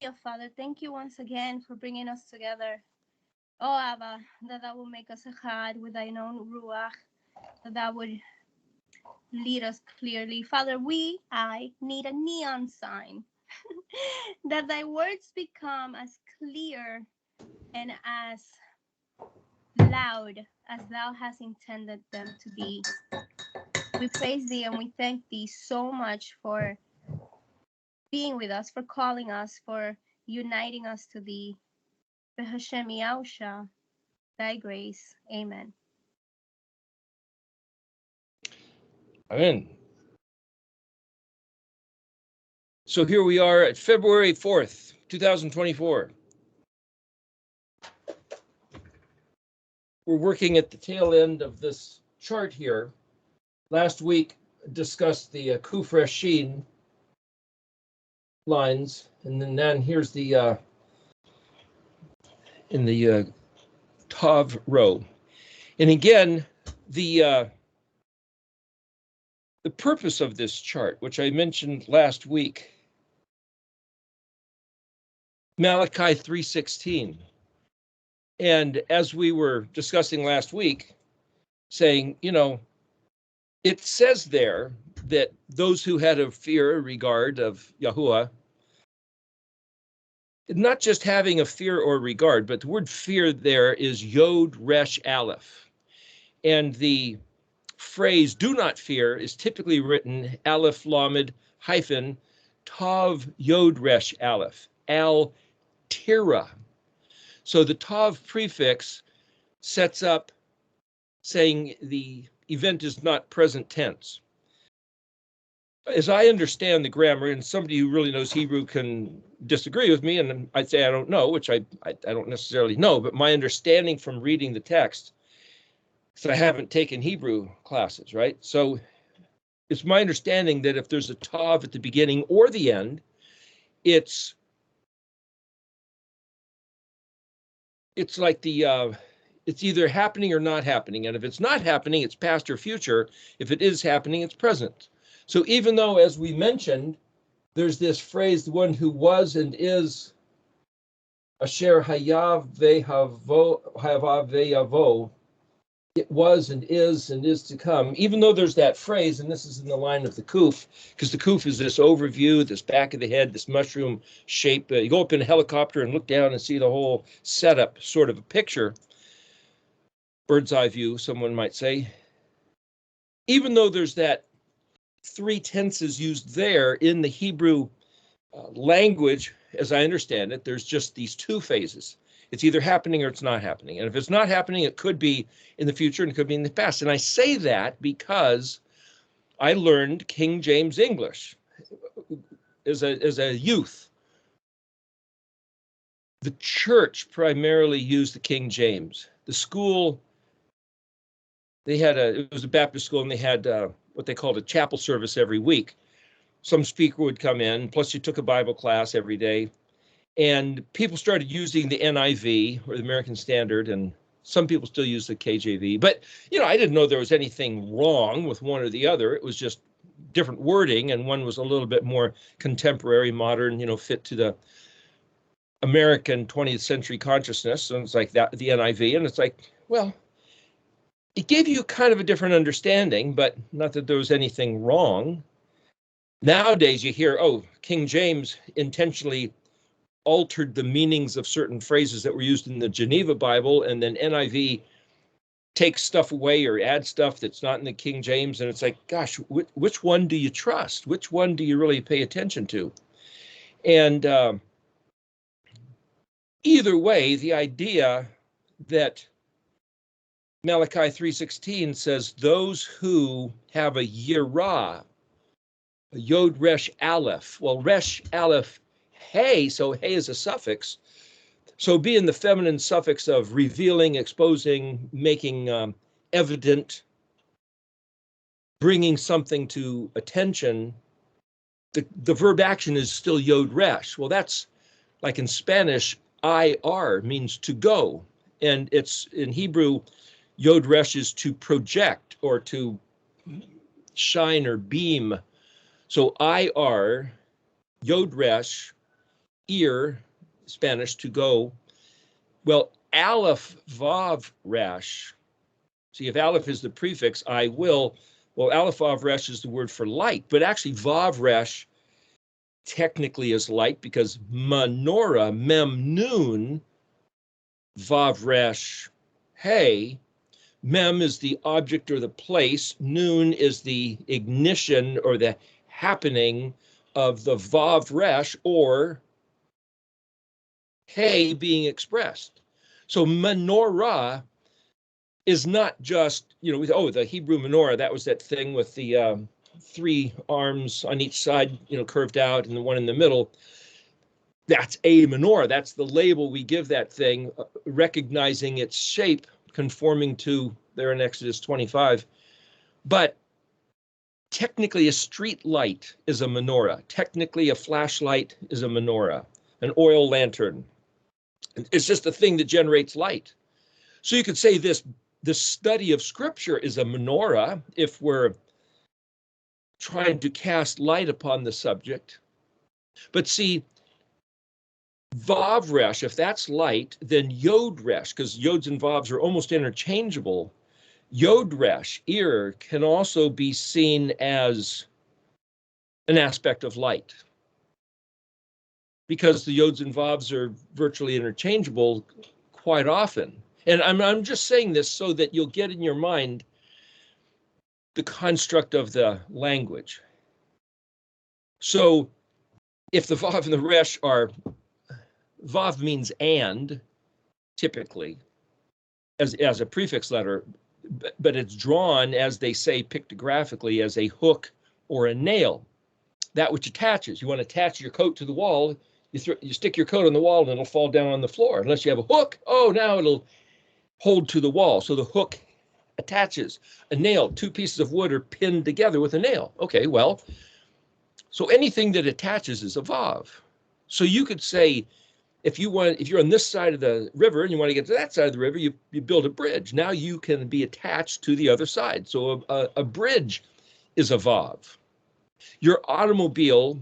Yeah, Father, thank you once again for bringing us together. Oh, Abba, that will make us echad with thine own ruach, that would lead us clearly. Father, I need a neon sign, that thy words become as clear and as loud as thou hast intended them to be. We praise thee and we thank thee so much for being with us, for calling us, for uniting us to thee. His SheM Yausha, thy grace. Amen. Amen. So here we are at February 4th, 2024. We're working at the tail end of this chart here. Last week discussed the Kufreshin lines, and then here's the in the Tav row. And again, the purpose of this chart, which I mentioned last week, Malachi 3:16. And as we were discussing last week, saying, it says there that those who had a fear, a regard of Yahuwah, not just having a fear or regard, but the word fear there is Yod Resh Aleph. And the phrase do not fear is typically written Aleph Lamed hyphen Tav Yod Resh Aleph, Al Tira. So the Tav prefix sets up saying the event is not present tense. As I understand the grammar, and somebody who really knows Hebrew can disagree with me, and I'd say I don't know, which I don't necessarily know, but my understanding from reading the text, because I haven't taken Hebrew classes, right? So it's my understanding that if there's a tav at the beginning or the end, it's like it's either happening or not happening. And if it's not happening, it's past or future. If it is happening, it's present. So even though, as we mentioned, there's this phrase, the one who was and is Asher hayav ve'yavo, it was and is to come. Even though there's that phrase, and this is in the line of the kuf, because the kuf is this overview, this back of the head, this mushroom shape. You go up in a helicopter and look down and see the whole setup, sort of a picture, bird's eye view, someone might say. Even though there's that three tenses used there in the Hebrew language, as I understand it, there's just these two phases. It's either happening or it's not happening. And if it's not happening, it could be in the future and it could be in the past. And I say that because I learned King James English as a youth. The church primarily used the King James. The school, it was a Baptist school, and they had what they called a chapel service every week. Some speaker would come in, plus you took a Bible class every day. And people started using the NIV, or the American Standard, and some people still use the KJV. But, I didn't know there was anything wrong with one or the other. It was just different wording, and one was a little bit more contemporary, modern, fit to the American 20th century consciousness. And it's like that, the NIV, and it's like, well, it gave you kind of a different understanding, but not that there was anything wrong. Nowadays, you hear, King James intentionally altered the meanings of certain phrases that were used in the Geneva Bible, and then NIV takes stuff away or adds stuff that's not in the King James, and it's like, gosh, which one do you trust? Which one do you really pay attention to? And either way, the idea that Malachi 3:16 says those who have a yirah, a Yod Resh Aleph. Well, Resh Aleph Hey, so Hey is a suffix. So being the feminine suffix of revealing, exposing, making evident, bringing something to attention, the verb action is still Yod Resh. Well, that's like in Spanish, IR means to go. And it's in Hebrew, Yod Resh is to project or to shine or beam. So IR, Yod Resh, ir, Spanish, to go. Well, aleph, vav, resh. See, if aleph is the prefix, I will, well, aleph, vav, resh is the word for light, but actually vav, resh technically is light because menorah, mem, noon, vav, resh, hey. Mem is the object or the place. Noon is the ignition or the happening of the vav resh or hey being expressed. So menorah is not just, the Hebrew menorah, that was that thing with the 3 arms on each side, curved out, and the one in the middle. That's a menorah. That's the label we give that thing, recognizing its shape, conforming to there in Exodus 25. But technically a street light is a menorah. Technically a flashlight is a menorah, an oil lantern. It's just a thing that generates light. So you could say this study of scripture is a menorah if we're trying to cast light upon the subject. But see, vav resh, if that's light, then yod resh, because yods and vavs are almost interchangeable. Yod resh, ir, can also be seen as an aspect of light, because the yods and vavs are virtually interchangeable quite often. And I'm just saying this so that you'll get in your mind the construct of the language. So if the vav and the resh are, vav means and, typically, as a prefix letter, but it's drawn, as they say pictographically, as a hook or a nail, that which attaches. You want to attach your coat to the wall, you stick your coat on the wall and it'll fall down on the floor. Unless you have a hook, now it'll hold to the wall. So the hook attaches. A nail, 2 pieces of wood are pinned together with a nail. Okay, well, so anything that attaches is a vav. So you could say, if you're on this side of the river and you want to get to that side of the river, you build a bridge. Now you can be attached to the other side. So a bridge is a vav. Your automobile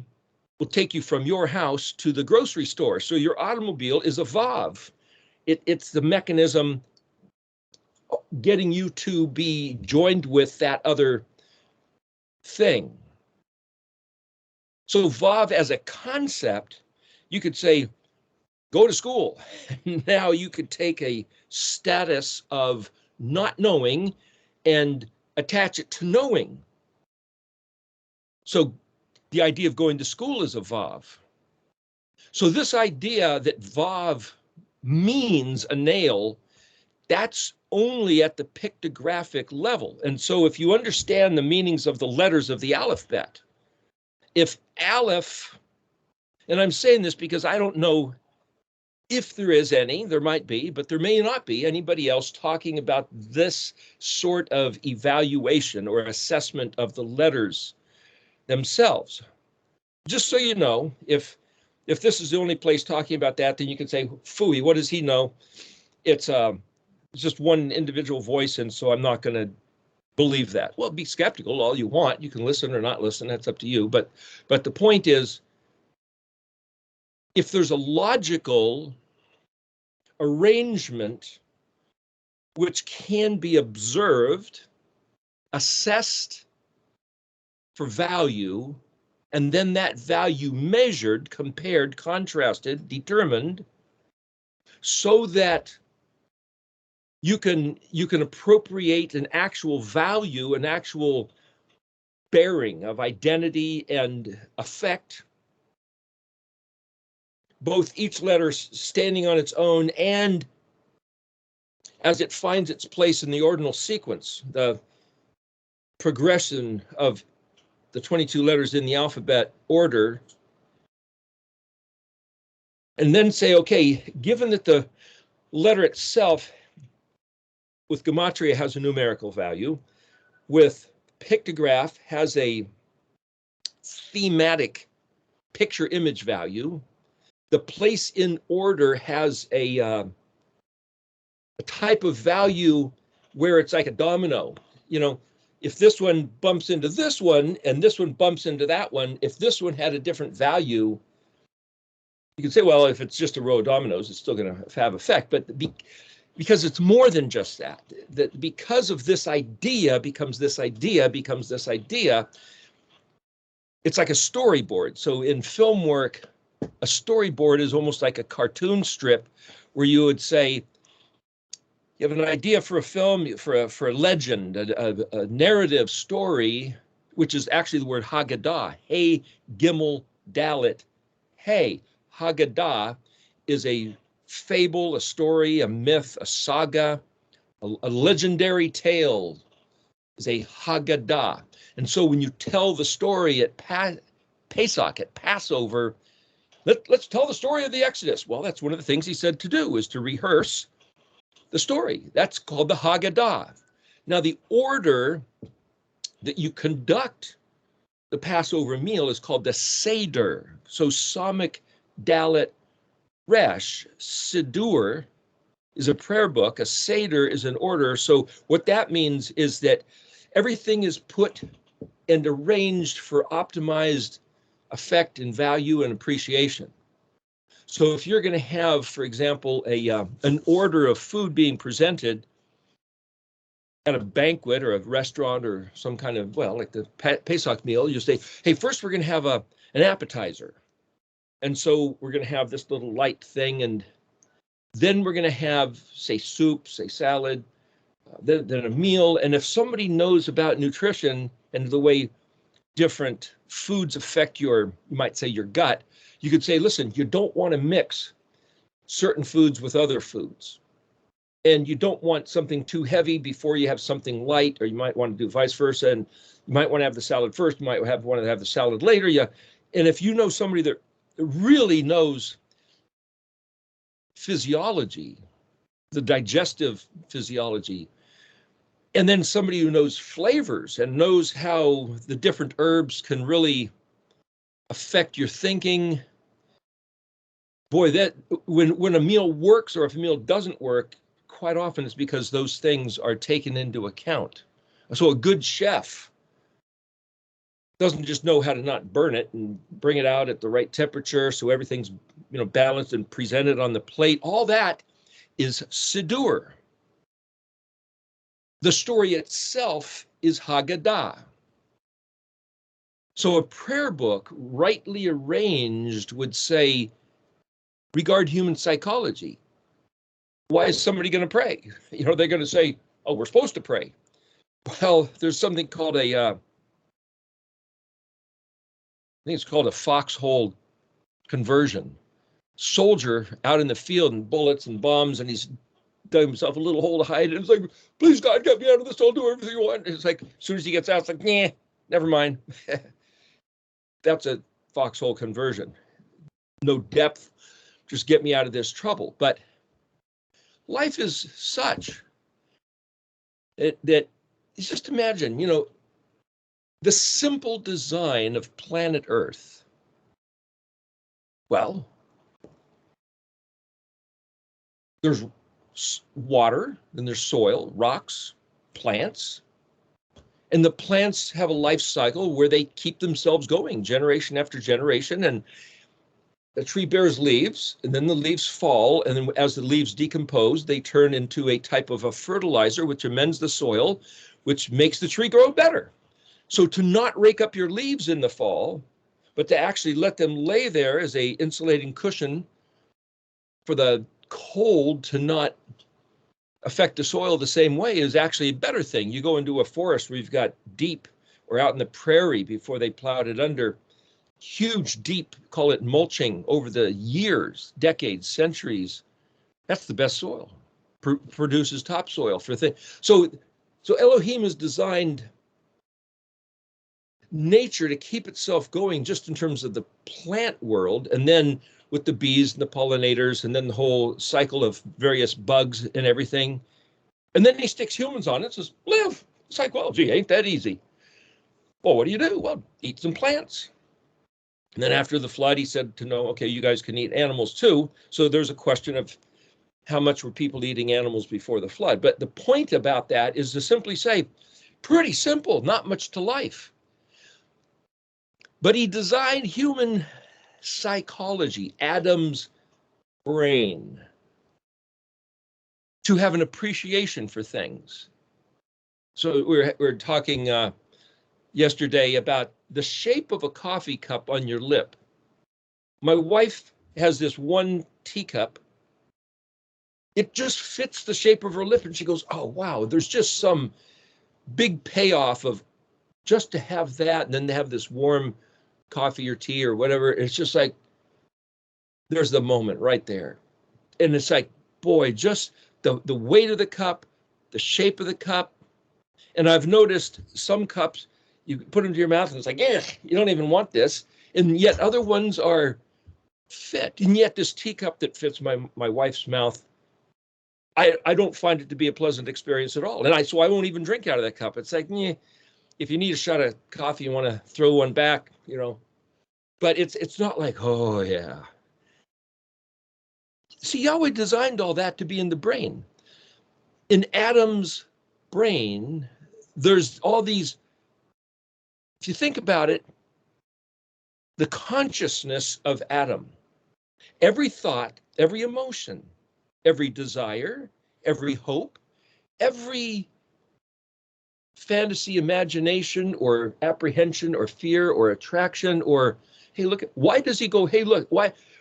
will take you from your house to the grocery store. So your automobile is a vav. It's the mechanism getting you to be joined with that other thing. So vav as a concept, you could say, go to school. Now you could take a status of not knowing and attach it to knowing. So the idea of going to school is a vav. So this idea that vav means a nail, that's only at the pictographic level. And so if you understand the meanings of the letters of the alphabet, if aleph, and I'm saying this because I don't know if there is any, there might be, but there may not be anybody else talking about this sort of evaluation or assessment of the letters themselves. Just so you know, if this is the only place talking about that, then you can say, phooey, what does he know? It's just one individual voice, and so I'm not going to believe that. Well, be skeptical all you want. You can listen or not listen. That's up to you. But the point is, if there's a logical arrangement which can be observed, assessed for value, and then that value measured, compared, contrasted, determined, so that you can appropriate an actual value, an actual bearing of identity and effect, both each letter standing on its own and as it finds its place in the ordinal sequence, the progression of the 22 letters in the alphabet order, and then say, okay, given that the letter itself with gematria has a numerical value, with pictograph has a thematic picture image value, the place in order has a type of value where it's like a domino. If this one bumps into this one and this one bumps into that one, if this one had a different value, You can say, well, if it's just a row of dominoes, it's still going to have effect. But because it's more than just that, that because of this idea becomes this idea becomes this idea, it's like a storyboard. So in film work, a storyboard is almost like a cartoon strip where you would say, you have an idea for a film, for a legend, a narrative story, which is actually the word Haggadah. Hey, Gimel, Dalet, hey. Haggadah is a fable, a story, a myth, a saga, a legendary tale is a Haggadah. And so when you tell the story at Pesach, at Passover, let's tell the story of the Exodus. Well, that's one of the things he said to do, is to rehearse the story. That's called the Haggadah. Now, the order that you conduct the Passover meal is called the Seder. So Samik, Dalet, Resh, Siddur is a prayer book. A Seder is an order. So what that means is that everything is put and arranged for optimized effect and value and appreciation. So if you're going to have, for example, an order of food being presented at a banquet or a restaurant or some kind of, well, like the Pesach meal, you say, hey, first we're going to have an appetizer. And so we're going to have this little light thing, and then we're going to have, say, soup, say, salad, then a meal. And if somebody knows about nutrition and the way different foods affect you might say, your gut, you could say, listen, you don't want to mix certain foods with other foods. And you don't want something too heavy before you have something light, or you might want to do vice versa. And you might want to have the salad first, you might want to have the salad later. And if you know somebody that really knows physiology, the digestive physiology, and then somebody who knows flavors and knows how the different herbs can really affect your thinking, boy, that when a meal works or if a meal doesn't work, quite often it's because those things are taken into account. So a good chef doesn't just know how to not burn it and bring it out at the right temperature so everything's balanced and presented on the plate. All that is Siddur. The story itself is Haggadah. So a prayer book, rightly arranged, would say, regard human psychology. Why is somebody going to pray? They're going to say, oh, we're supposed to pray. Well, there's something called I think it's called a foxhole conversion. Soldier out in the field and bullets and bombs, and he's dug himself a little hole to hide. And it's like, please, God, get me out of this. I'll do everything you want. And it's like, as soon as he gets out, it's like, nah, never mind. That's a foxhole conversion. No depth, just get me out of this trouble. But life is such that just imagine, the simple design of planet Earth. Well, there's water, and there's soil, rocks, plants. And the plants have a life cycle where they keep themselves going generation after generation. And the tree bears leaves, and then the leaves fall. And then as the leaves decompose, they turn into a type of a fertilizer, which amends the soil, which makes the tree grow better. So to not rake up your leaves in the fall, but to actually let them lay there as a insulating cushion for the cold to not affect the soil the same way is actually a better thing. You go into a forest where you've got deep, or out in the prairie before they plowed it under, huge, deep, call it mulching over the years, decades, centuries. That's the best soil. Produces topsoil for things. So Elohim has designed nature to keep itself going just in terms of the plant world, and then with the bees and the pollinators, and then the whole cycle of various bugs and everything. And then he sticks humans on it and says, live. Psychology ain't that easy. Well, what do? Well, eat some plants. And then after the flood, he said to Noah, okay, you guys can eat animals too. So there's a question of how much were people eating animals before the flood? But the point about that is to simply say, pretty simple, not much to life. But he designed human psychology, Adam's brain, to have an appreciation for things. So we're talking yesterday about the shape of a coffee cup on your lip. My wife has this one teacup. It just fits the shape of her lip, and she goes, oh, wow, there's just some big payoff of just to have that, and then to have this warm coffee or tea or whatever. It's just like, there's the moment right there. And it's like, boy, just the weight of the cup, the shape of the cup. And I've noticed some cups, you put them to your mouth and it's like, yeah, you don't even want this. And yet other ones are fit. And yet this teacup that fits my wife's mouth, I don't find it to be a pleasant experience at all. And so I won't even drink out of that cup. It's like, if you need a shot of coffee, you want to throw one back, but it's not like, oh yeah. See, Yahweh designed all that to be in the brain. In Adam's brain, there's all these, if you think about it, the consciousness of Adam, every thought, every emotion, every desire, every hope, every fantasy, imagination, or apprehension, or fear, or attraction, or, hey, look, why does he go, hey, look,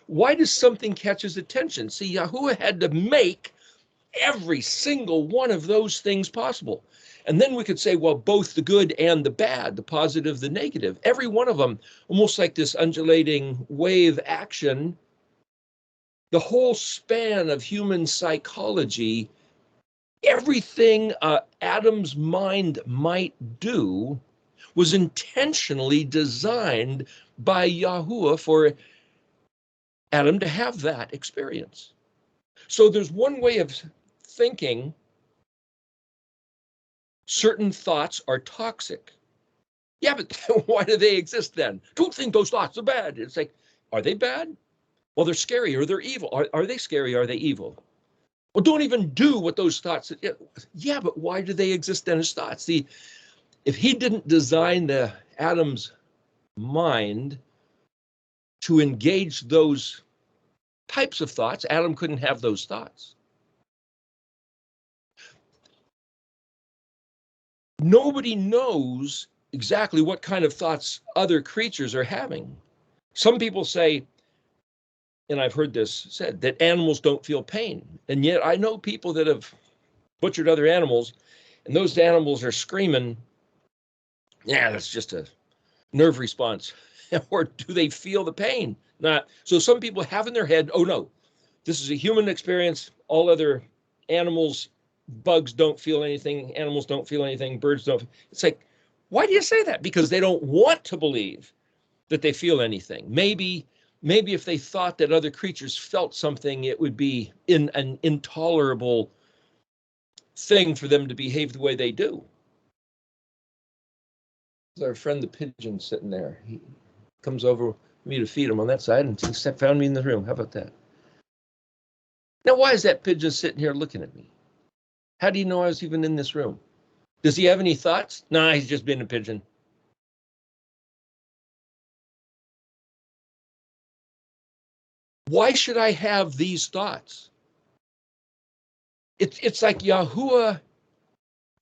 why does something catch his attention? See, Yahuwah had to make every single one of those things possible. And then we could say, well, both the good and the bad, the positive, the negative, every one of them, almost like this undulating wave action, the whole span of human psychology, everything Adam's mind might do was intentionally designed by Yahuwah for Adam to have that experience. So there's one way of thinking certain thoughts are toxic. Yeah, but why do they exist then? Don't think those thoughts are bad. It's like, are they bad? Well, they're scary or they're evil. Are they scary? Are they evil? Well, don't even do what those thoughts. Yeah, but why do they exist then as thoughts? See, if he didn't design the Adam's mind to engage those types of thoughts, Adam couldn't have those thoughts. Nobody knows exactly what kind of thoughts other creatures are having. Some people say, and I've heard this said, that animals don't feel pain. And yet I know people that have butchered other animals, and those animals are screaming, yeah, that's just a nerve response. Or do they feel the pain? Not. So some people have in their head, oh no, this is a human experience. All other animals, bugs don't feel anything. Animals don't feel anything. Birds don't. It's like, why do you say that? Because they don't want to believe that they feel anything. Maybe if they thought that other creatures felt something, it would be an intolerable thing for them to behave the way they do. Our friend the pigeon sitting there, he comes over me to feed him on that side, and he found me in the room. How about that? Now, why is that pigeon sitting here looking at me? How do you know I was even in this room? Does he have any thoughts? Nah, he's just being a pigeon. Why should I have these thoughts? It's like Yahuwah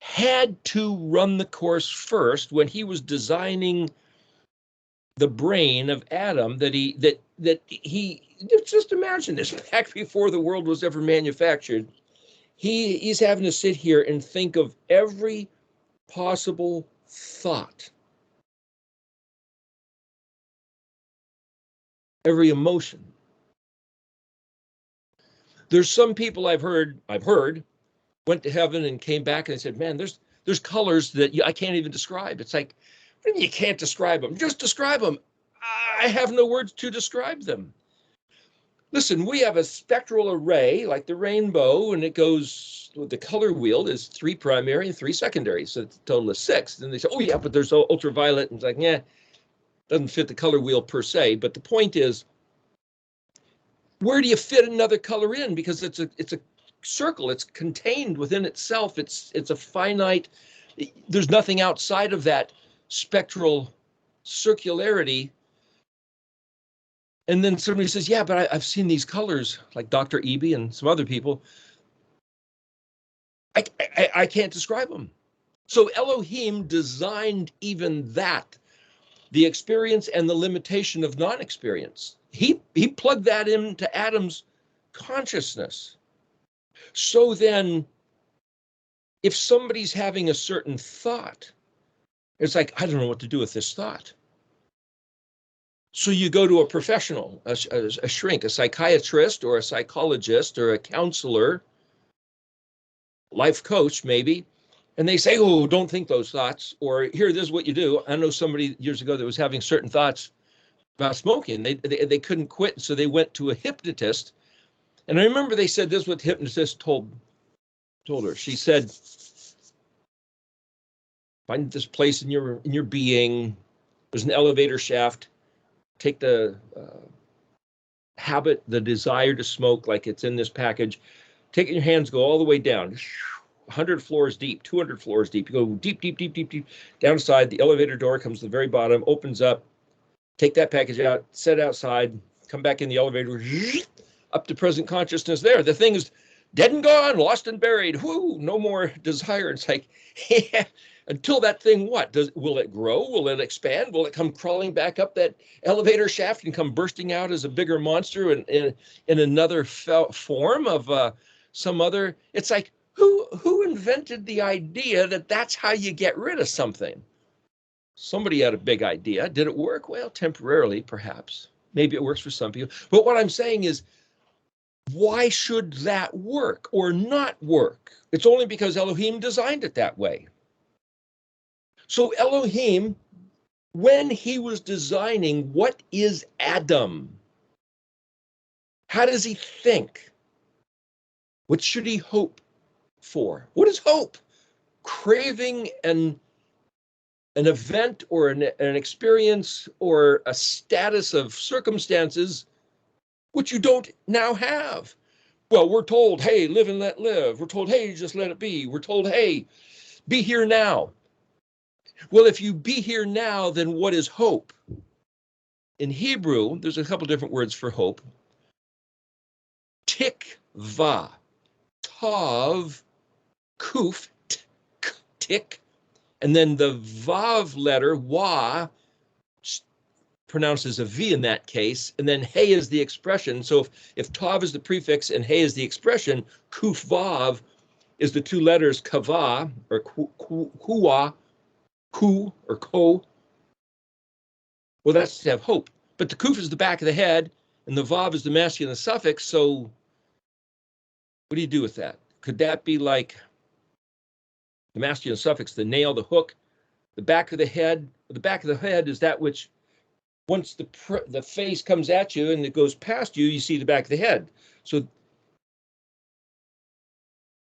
had to run the course first when he was designing the brain of Adam, that he just imagine this, back before the world was ever manufactured. He's having to sit here and think of every possible thought, every emotion. There's some people I've heard went to heaven and came back and they said, man, there's colors that I can't even describe. It's like, you can't describe them. Just describe them. I have no words to describe them. Listen, we have a spectral array like the rainbow, and it goes, the color wheel is 3 primary and 3 secondary. So the total is 6. Then they say, oh yeah, but there's ultraviolet. And it's like, yeah, doesn't fit the color wheel per se. But the point is, where do you fit another color in? Because it's a circle. It's contained within itself. It's a finite. There's nothing outside of that spectral circularity. And then somebody says, yeah, but I've seen these colors, like Dr. Eby and some other people. I can't describe them. So Elohim designed even that, the experience and the limitation of non-experience. He plugged that into Adam's consciousness. So then, if somebody's having a certain thought, it's like, I don't know what to do with this thought. So you go to a professional, a shrink, a psychiatrist or a psychologist or a counselor, life coach maybe, and they say, oh, don't think those thoughts, or here, this is what you do. I know somebody years ago that was having certain thoughts about smoking. They couldn't quit, so they went to a hypnotist. And I remember they said, this is what the hypnotist told her. She said, find this place in your being. There's an elevator shaft. Take the habit, the desire to smoke, like it's in this package. Take it in your hands, go all the way down, 100 floors deep, 200 floors deep. You go deep, deep, deep, deep, deep. Downside, the elevator door comes to the very bottom, opens up. Take that package out, set it outside, come back in the elevator, up to present consciousness there. The thing is dead and gone, lost and buried. Whoo, no more desire. It's like, yeah, until that thing, what? Will it grow? Will it expand? Will it come crawling back up that elevator shaft and come bursting out as a bigger monster in another form of some other? It's like, who invented the idea that that's how you get rid of something? Somebody had a big idea. Did it work? Well, temporarily, perhaps. Maybe it works for some people. But what I'm saying is, why should that work or not work? It's only because Elohim designed it that way. So Elohim, when he was designing what is Adam, how does he think? What should he hope for? What is hope? Craving an event or an experience or a status of circumstances which you don't now have. Well, we're told, hey, live and let live. We're told, hey, just let it be. We're told, hey, be here now. Well, if you be here now, then what is hope? In Hebrew, there's a couple different words for hope. Tikva, tav, kuf, tik, and then the vav letter, wa, pronounced as a V in that case, and then hey is the expression. So if tav is the prefix and hey is the expression, kuf vav is the two letters kava or kuwa, ku or ko. Well, that's to have hope. But the kuf is the back of the head and the vav is the masculine suffix. So what do you do with that? Could that be like the masculine suffix, the nail, the hook, the back of the head? The back of the head is that which, once the face comes at you and it goes past you, you see the back of the head. So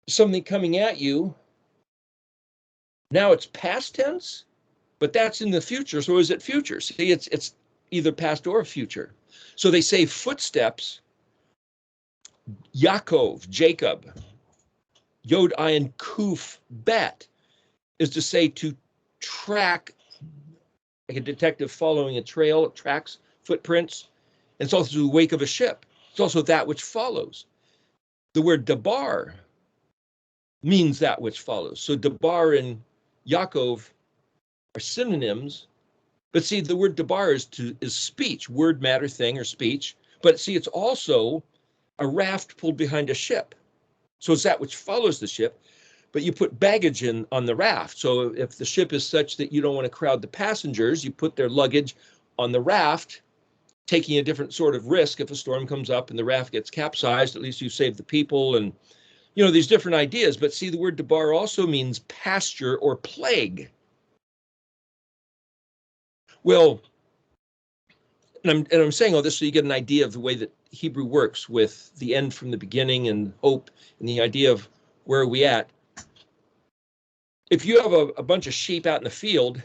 something coming at you, now it's past tense, but that's in the future. So is it future? See, it's either past or future. So they say footsteps, Yaakov, Jacob, Yod Ayin Kuf Bet, is to say to track, like a detective following a trail, tracks, footprints. And it's also the wake of a ship. It's also that which follows. The word dabar means that which follows. So dabar and Yaakov are synonyms. But see, the word dabar is speech, word, matter, thing, or speech. But see, it's also a raft pulled behind a ship. So it's that which follows the ship. But you put baggage on the raft. So if the ship is such that you don't want to crowd the passengers, you put their luggage on the raft, taking a different sort of risk. If a storm comes up and the raft gets capsized, at least you save the people, and these different ideas. But see, the word dabar also means pasture or plague. Well, and I'm saying all this so you get an idea of the way that Hebrew works with the end from the beginning and hope and the idea of where are we at. If you have a bunch of sheep out in the field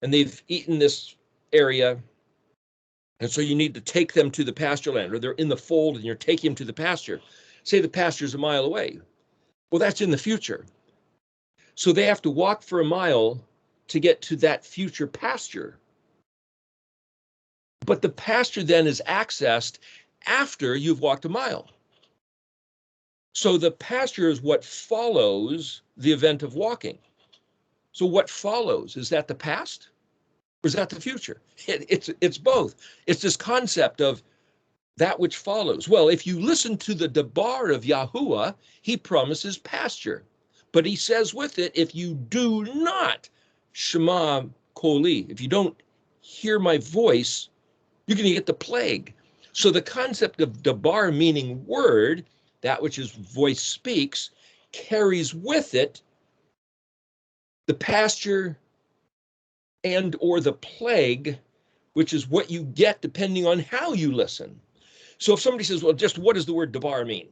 and they've eaten this area, and so you need to take them to the pasture land, or they're in the fold and you're taking them to the pasture. Say the pasture's a mile away. Well, that's in the future. So they have to walk for a mile to get to that future pasture. But the pasture then is accessed after you've walked a mile. So the pasture is what follows the event of walking. So what follows? Is that the past or is that the future? It's both. It's this concept of that which follows. Well, if you listen to the debar of Yahuwah, he promises pasture. But he says with it, if you do not Shema Koli, if you don't hear my voice, you're going to get the plague. So the concept of debar, meaning word, that which his voice speaks, carries with it the pasture and or the plague, which is what you get depending on how you listen. So if somebody says, well, just what does the word debar mean?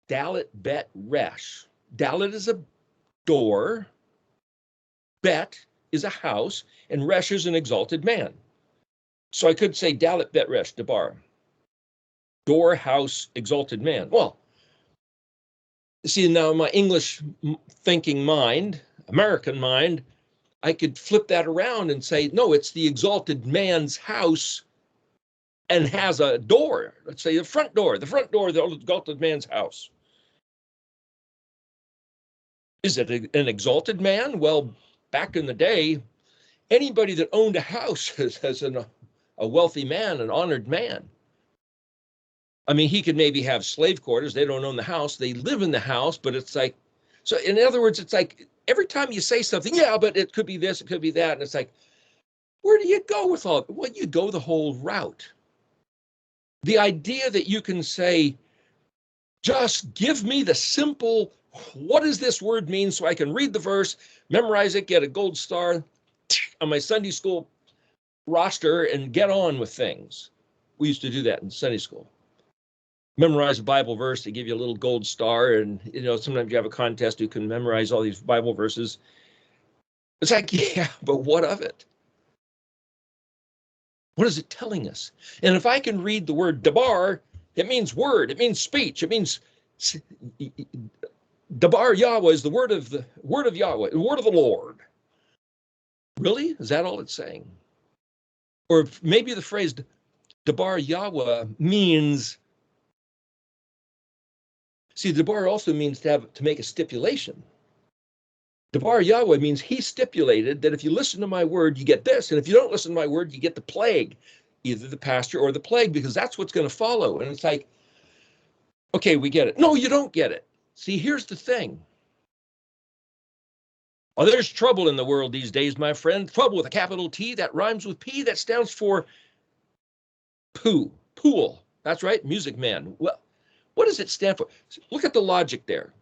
Dalet, bet, resh. Dalet is a door, bet is a house, and resh is an exalted man. So I could say Dalet, bet, resh, debar. Door, house, exalted man. Well, see, now my English thinking mind, American mind, I could flip that around and say, no, it's the exalted man's house and has a door. Let's say the front door of the exalted man's house. Is it an exalted man? Well, back in the day, anybody that owned a house as a wealthy man, an honored man. I mean, he could maybe have slave quarters. They don't own the house. They live in the house, but it's like, so in other words, it's like every time you say something, yeah, but it could be this, it could be that. And it's like, where do you go with all? Well, you go the whole route. The idea that you can say, just give me the simple, what does this word mean so I can read the verse, memorize it, get a gold star on my Sunday school roster and get on with things. We used to do that in Sunday school. Memorize a Bible verse, they give you a little gold star, and sometimes you have a contest who can memorize all these Bible verses. It's like, yeah, but what of it? What is it telling us? And if I can read the word debar, it means word, it means speech, it means debar Yahweh is the word of Yahweh, the word of the Lord. Really? Is that all it's saying? Or maybe the phrase debar Yahweh means, see, debar also means to make a stipulation. Debar Yahweh means he stipulated that if you listen to my word, you get this. And if you don't listen to my word, you get the plague, either the pasture or the plague, because that's what's going to follow. And it's like, okay, we get it. No, you don't get it. See, here's the thing. Oh, there's trouble in the world these days, my friend. Trouble with a capital T that rhymes with P, that stands for pool. That's right, music man. Well, what does it stand for? Look at the logic there.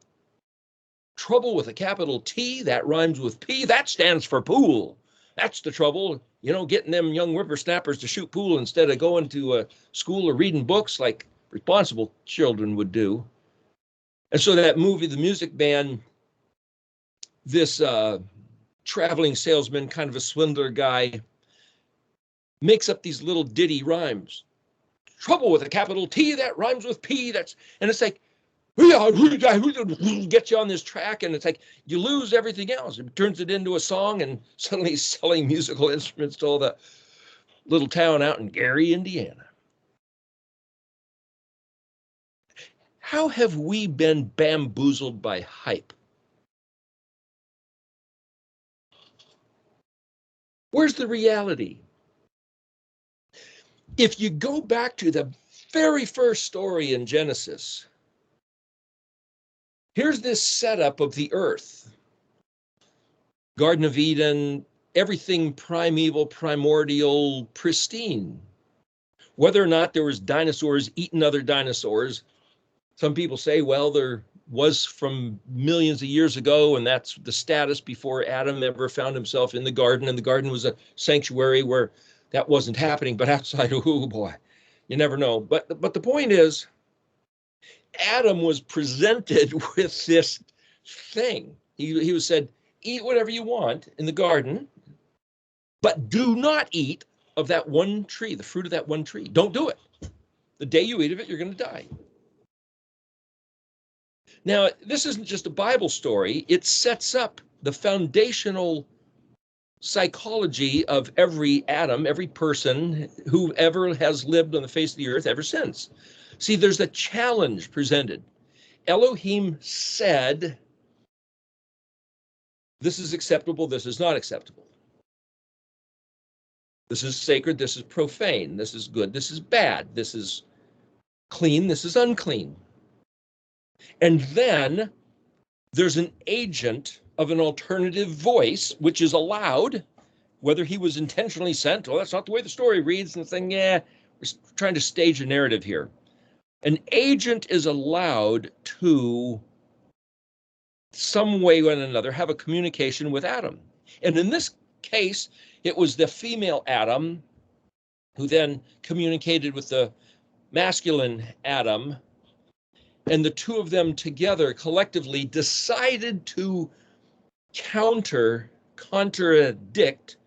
Trouble with a capital T that rhymes with P, that stands for pool. That's the trouble, getting them young whippersnappers to shoot pool instead of going to school or reading books like responsible children would do. And so that movie, The Music Man, this traveling salesman, kind of a swindler guy, makes up these little ditty rhymes. Trouble with a capital T that rhymes with P, and it's like, get you on this track, and it's like you lose everything else. It turns it into a song, and suddenly he's selling musical instruments to all the little town out in Gary, Indiana. How have we been bamboozled by hype? Where's the reality? If you go back to the very first story in Genesis, here's this setup of the earth. Garden of Eden, everything primeval, primordial, pristine. Whether or not there was dinosaurs eating other dinosaurs, some people say, well, there was from millions of years ago, and that's the status before Adam ever found himself in the garden, and the garden was a sanctuary where that wasn't happening, but outside, oh boy, you never know. But the point is, Adam was presented with this thing. He was said, eat whatever you want in the garden, but do not eat of that one tree, the fruit of that one tree. Don't do it. The day you eat of it, you're going to die. Now, this isn't just a Bible story. It sets up the foundational psychology of every atom, every person who ever has lived on the face of the earth ever since. See, there's a challenge presented. Elohim said, this is acceptable, this is not acceptable. This is sacred, this is profane, this is good, this is bad, this is clean, this is unclean. And then there's an agent of an alternative voice, which is allowed, whether he was intentionally sent, well, that's not the way the story reads, and saying, yeah, we're trying to stage a narrative here. An agent is allowed to, some way or another, have a communication with Adam. And in this case, it was the female Adam who then communicated with the masculine Adam, and the two of them together collectively decided to contradict,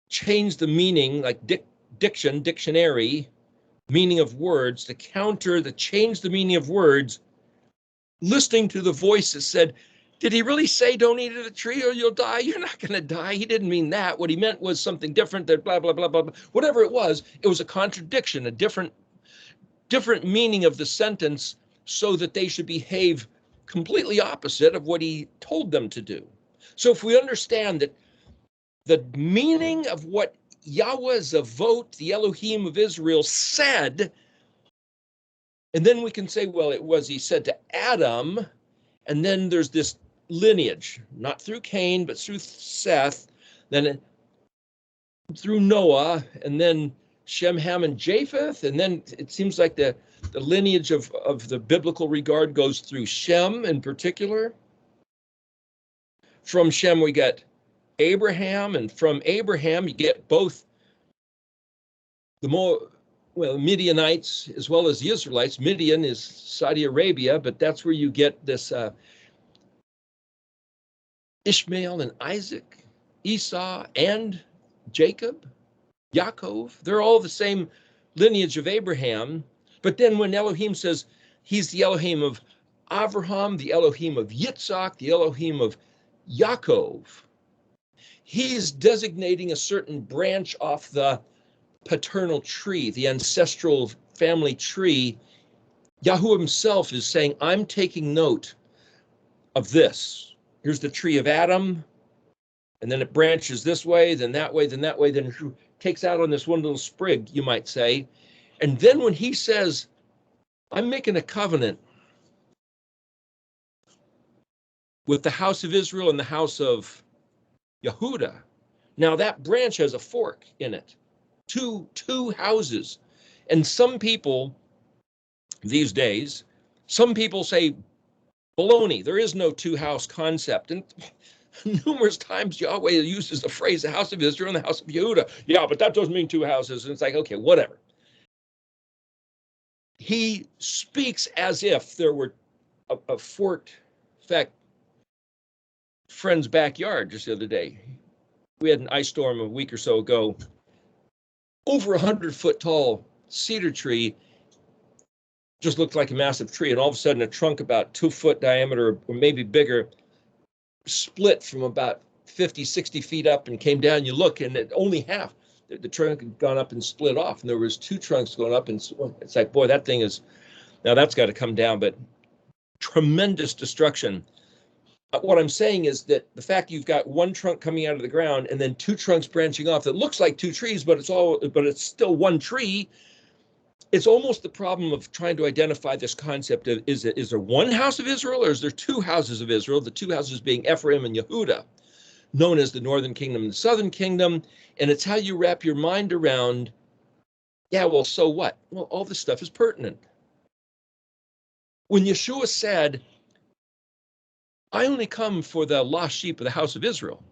change the meaning, like dictionary, meaning of words, to change the meaning of words, listening to the voice that said, did he really say don't eat of the tree or you'll die? You're not going to die. He didn't mean that. What he meant was something different, that blah, blah, blah, blah, blah. Whatever it was a contradiction, a different meaning of the sentence, so that they should behave completely opposite of what he told them to do. So if we understand that the meaning of what Yahweh Zavot, the Elohim of Israel, said, and then we can say, well, he said to Adam, and then there's this lineage, not through Cain, but through Seth, then through Noah, and then Shem, Ham, and Japheth, and then it seems like the lineage of the biblical regard goes through Shem in particular. From Shem we get Abraham, and from Abraham you get both Midianites as well as the Israelites. Midian is Saudi Arabia, but that's where you get this Ishmael and Isaac, Esau and Jacob, Yaakov. They're all the same lineage of Abraham. But then when Elohim says he's the Elohim of Avraham, the Elohim of Yitzhak, the Elohim of Yaakov, he's designating a certain branch off the paternal tree, the ancestral family tree. Yahuwah himself is saying, I'm taking note of this. Here's the tree of Adam, and then it branches this way, then that way, then that way, then it takes out on this one little sprig, you might say. And then when he says, I'm making a covenant with the house of Israel and the house of Yehuda. Now that branch has a fork in it, two houses. And some people these days, some people say, baloney, there is no two-house concept. And numerous times Yahweh uses the phrase the house of Israel and the house of Yehuda. Yeah, but that doesn't mean two houses. And it's like, okay, whatever. He speaks as if there were a fort. In fact, friend's backyard just the other day, we had an ice storm a week or so ago. Over 100-foot tall cedar tree just looked like a massive tree, and all of a sudden a trunk about 2-foot diameter or maybe bigger split from about 50, 60 feet up and came down. You look, and it only half. The trunk had gone up and split off, and there was 2 trunks going up, and it's like, boy, that thing is, now that's got to come down, but tremendous destruction. What I'm saying is that the fact you've got one trunk coming out of the ground and then 2 trunks branching off that looks like 2 trees, but it's still one tree. It's almost the problem of trying to identify this concept of, is there one house of Israel, or is there 2 houses of Israel, the 2 houses being Ephraim and Yehuda, known as the northern kingdom and the southern kingdom. And it's how you wrap your mind around, yeah, well, so what? Well, all this stuff is pertinent. When Yeshua said, I only come for the lost sheep of the house of Israel,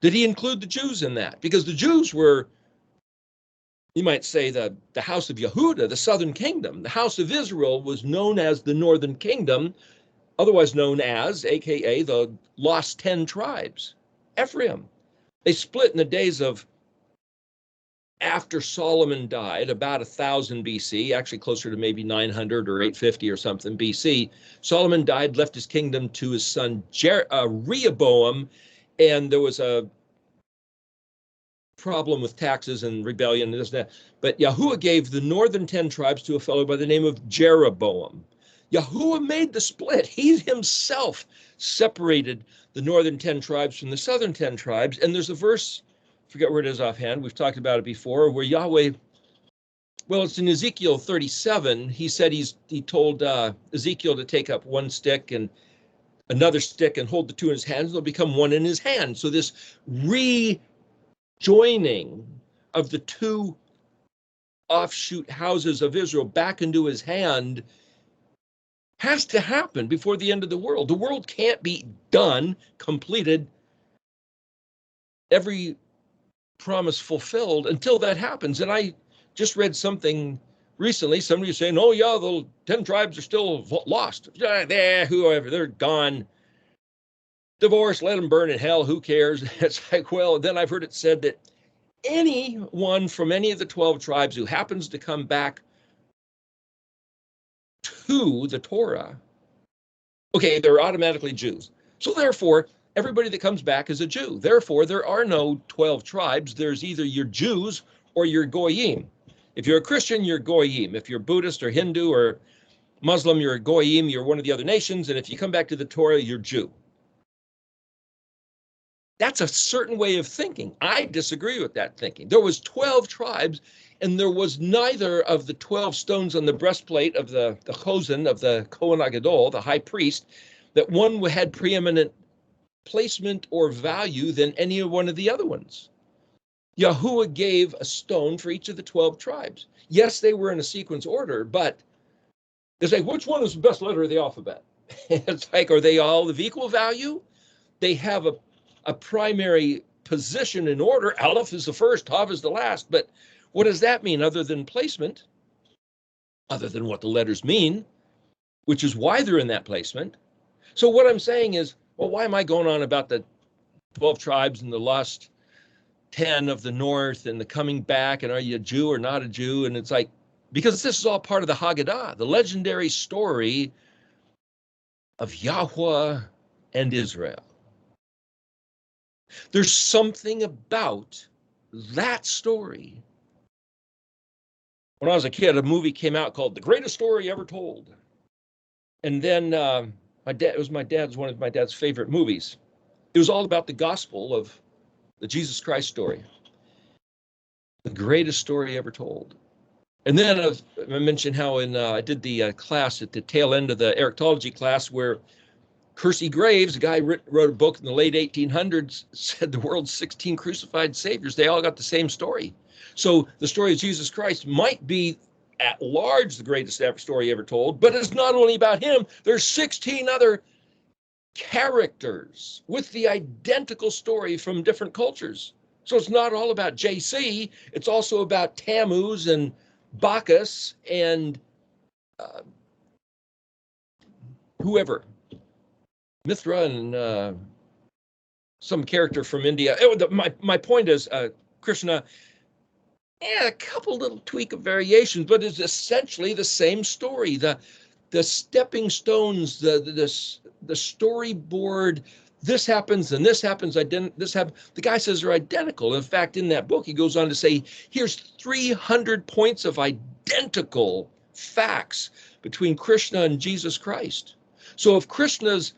did he include the Jews in that? Because the Jews were, you might say, the house of Yehuda, the southern kingdom. The house of Israel was known as the northern kingdom, otherwise known as, aka, the lost 10 tribes, Ephraim. They split in the days of after Solomon died, about 1000 BC, actually closer to maybe 900 or 850 or something BC. Solomon died, left his kingdom to his son Rehoboam, and there was a problem with taxes and rebellion and this and that. But Yahuwah gave the northern 10 tribes to a fellow by the name of Jeroboam. Yahuwah made the split. He himself separated the northern 10 tribes from the southern 10 tribes. And there's a verse, I forget where it is offhand, we've talked about it before, where Yahweh, well, it's in Ezekiel 37. He said he told Ezekiel to take up one stick and another stick and hold the two in his hands. They'll become one in his hand. So this rejoining of the two offshoot houses of Israel back into his hand has to happen before the end of the world. The world can't be done, completed, every promise fulfilled until that happens. And I just read something recently. Somebody was saying, oh yeah, the 10 tribes are still lost. Whoever, they're gone. Divorce, let them burn in hell. Who cares? It's like, well, then I've heard it said that anyone from any of the 12 tribes who happens to come back to the Torah, okay, they're automatically Jews. So therefore, everybody that comes back is a Jew. Therefore, there are no 12 tribes. There's either your Jews or your Goyim. If you're a Christian, you're Goyim. If you're Buddhist or Hindu or Muslim, you're a Goyim. You're one of the other nations. And if you come back to the Torah, you're Jew. That's a certain way of thinking. I disagree with that thinking. There was 12 tribes, and there was neither of the 12 stones on the breastplate of the Chosen, of the Kohen Agadol, the high priest, that one had preeminent placement or value than any one of the other ones. Yahuwah gave a stone for each of the 12 tribes. Yes, they were in a sequence order, but it's like, which one is the best letter of the alphabet? It's like, are they all of equal value? They have a primary position in order. Aleph is the first, Tav is the last. But what does that mean other than placement? Other than what the letters mean, which is why they're in that placement. So what I'm saying is, well, why am I going on about the 12 tribes and the lost 10 of the north and the coming back, and are you a Jew or not a Jew? And it's like, because this is all part of the Haggadah, the legendary story of Yahweh and Israel. There's something about that story. When I was a kid, a movie came out called The Greatest Story Ever Told. And then it was one of my dad's favorite movies. It was all about the gospel of the Jesus Christ story. The greatest story ever told. And then I mentioned how I did the class at the tail end of the eriktology class where Percy Graves, a guy wrote a book in the late 1800s, said the world's 16 crucified saviors, they all got the same story. So the story of Jesus Christ might be at large the greatest story ever told, but it's not only about him. There's 16 other characters with the identical story from different cultures. So it's not all about JC. It's also about Tammuz and Bacchus and whoever. Mithra and some character from India. My point is, Krishna, a couple little tweak of variations, but it's essentially the same story. The stepping stones, the storyboard. This happens and this happens. This happens. The guy says they're identical. In fact, in that book, he goes on to say, here's 300 points of identical facts between Krishna and Jesus Christ. So if Krishna's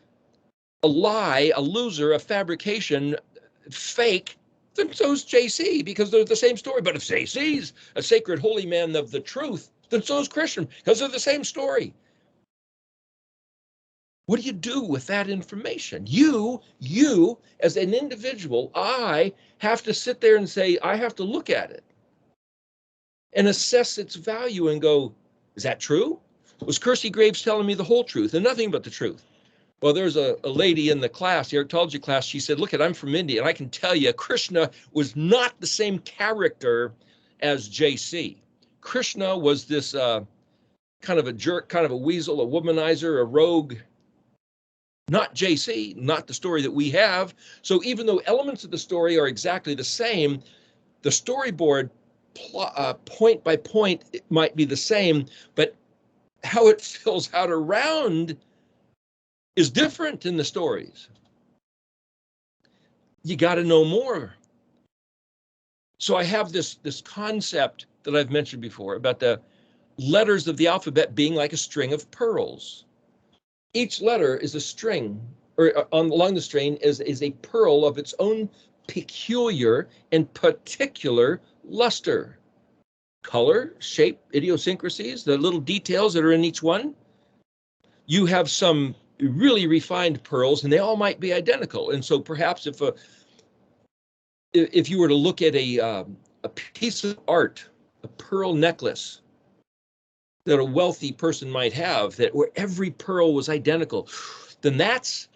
a lie, a loser, a fabrication, fake, then so's JC, because they're the same story. But if JC's a sacred holy man of the truth, then so's Christian, because they're the same story. What do you do with that information? You, as an individual, I have to sit there and say, I have to look at it and assess its value and go, is that true? Was Percy Graves telling me the whole truth and nothing but the truth? Well, there's a lady in the class, the eriktology class, she said, look, I'm from India, and I can tell you, Krishna was not the same character as JC. Krishna was this kind of a jerk, kind of a weasel, a womanizer, a rogue, not JC, not the story that we have. So even though elements of the story are exactly the same, the storyboard point by point, it might be the same, but how it fills out around is different in the stories. You got to know more. So I have this concept that I've mentioned before about the letters of the alphabet being like a string of pearls. Each letter is a string, or along the string is a pearl of its own peculiar and particular luster. Color, shape, idiosyncrasies, the little details that are in each one. You have some really refined pearls, and they all might be identical. And so perhaps if you were to look at a piece of art, a pearl necklace that a wealthy person might have, that where every pearl was identical, then that's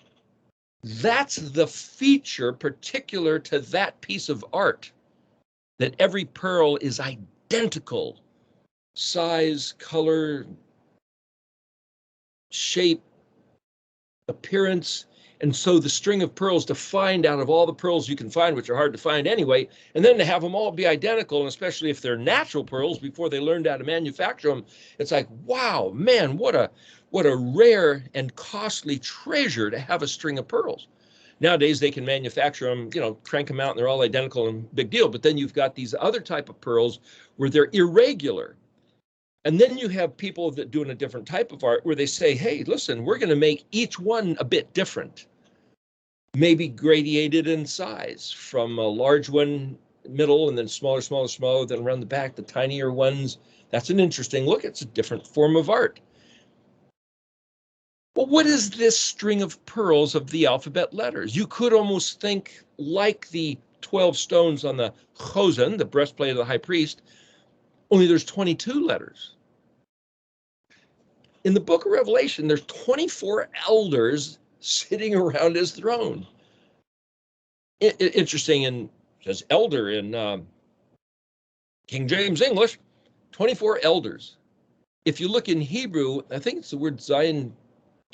the feature particular to that piece of art, that every pearl is identical, size, color, shape, appearance. And so the string of pearls to find out of all the pearls you can find, which are hard to find anyway, and then to have them all be identical, and especially if they're natural pearls before they learned how to manufacture them, it's like, wow, man, what a rare and costly treasure to have a string of pearls. Nowadays they can manufacture them, crank them out and they're all identical and big deal. But then you've got these other type of pearls where they're irregular. And then you have people that doing a different type of art where they say, hey, listen, we're going to make each one a bit different, maybe gradated in size, from a large one, middle, and then smaller, then around the back, the tinier ones. That's an interesting look. It's a different form of art. Well, what is this string of pearls of the alphabet letters? You could almost think like the 12 stones on the chosen, the breastplate of the high priest, only there's 22 letters. In the book of Revelation, there's 24 elders sitting around his throne. Interesting, and says elder in King James English, 24 elders. If you look in Hebrew, I think it's the word Zion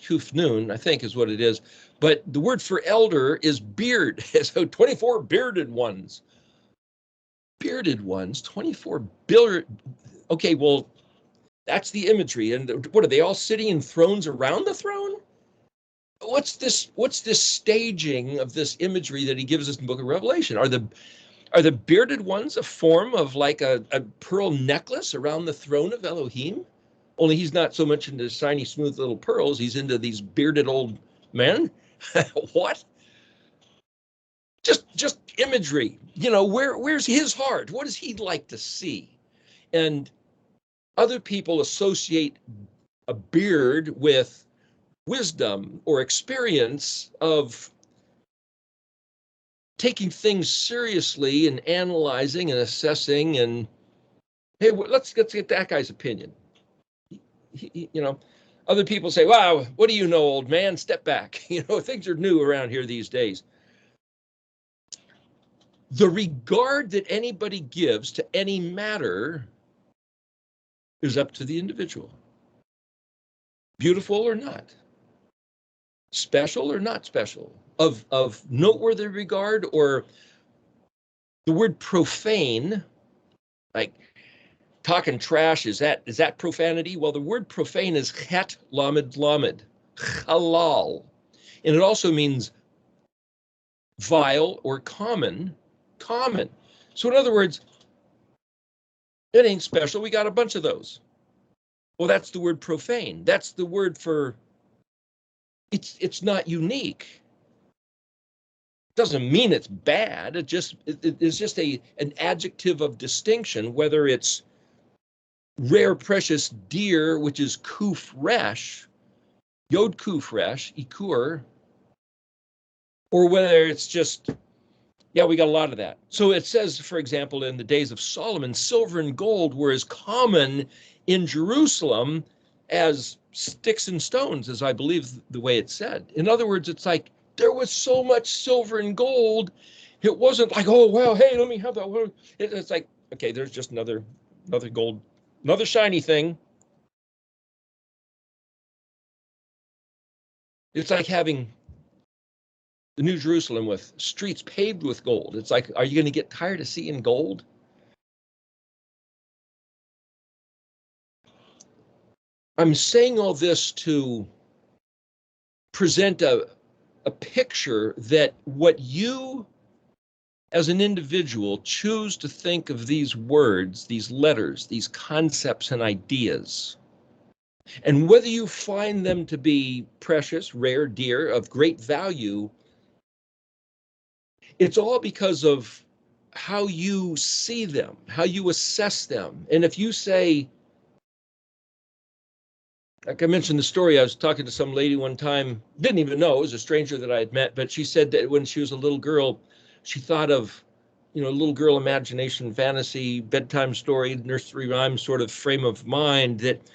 Kufnun, I think is what it is. But the word for elder is beard. So 24 bearded ones. Bearded ones, 24 bearded. Okay, well, that's the imagery. And what are they all sitting in thrones around the throne? What's this staging of this imagery that he gives us in the book of Revelation? Are the bearded ones a form of like a pearl necklace around the throne of Elohim? Only he's not so much into shiny, smooth little pearls. He's into these bearded old men. What? Just imagery. Where's his heart? What does he like to see? And other people associate a beard with wisdom or experience of taking things seriously and analyzing and assessing. And hey, let's get that guy's opinion. Other people say, wow, what do you know, old man? Step back. Things are new around here these days. The regard that anybody gives to any matter is up to the individual. Beautiful or not, special or not special, of noteworthy regard, or the word profane, like talking trash, is that profanity? Well, the word profane is chet lamed lamed, halal. And it also means vile or common. So in other words, it ain't special. We got a bunch of those. Well, that's the word profane. That's the word for it's not unique. Doesn't mean it's bad. It's just an adjective of distinction, whether it's rare, precious, dear, which is kuf resh, yod kuf resh, ikur, or whether it's just, yeah, we got a lot of that. So it says, for example, in the days of Solomon, silver and gold were as common in Jerusalem as sticks and stones, as I believe the way it's said. In other words, it's like there was so much silver and gold. It wasn't like, oh, well, hey, let me have that. It's like, okay, there's just another gold, another shiny thing. It's like having the New Jerusalem with streets paved with gold. It's like, are you going to get tired of seeing gold? I'm saying all this to present a picture that what you as an individual, choose to think of these words, these letters, these concepts and ideas. And whether you find them to be precious, rare, dear, of great value, it's all because of how you see them, how you assess them. And if you say, like I mentioned the story, I was talking to some lady one time, didn't even know, it was a stranger that I had met, but she said that when she was a little girl, she thought of, little girl imagination, fantasy, bedtime story, nursery rhyme sort of frame of mind, that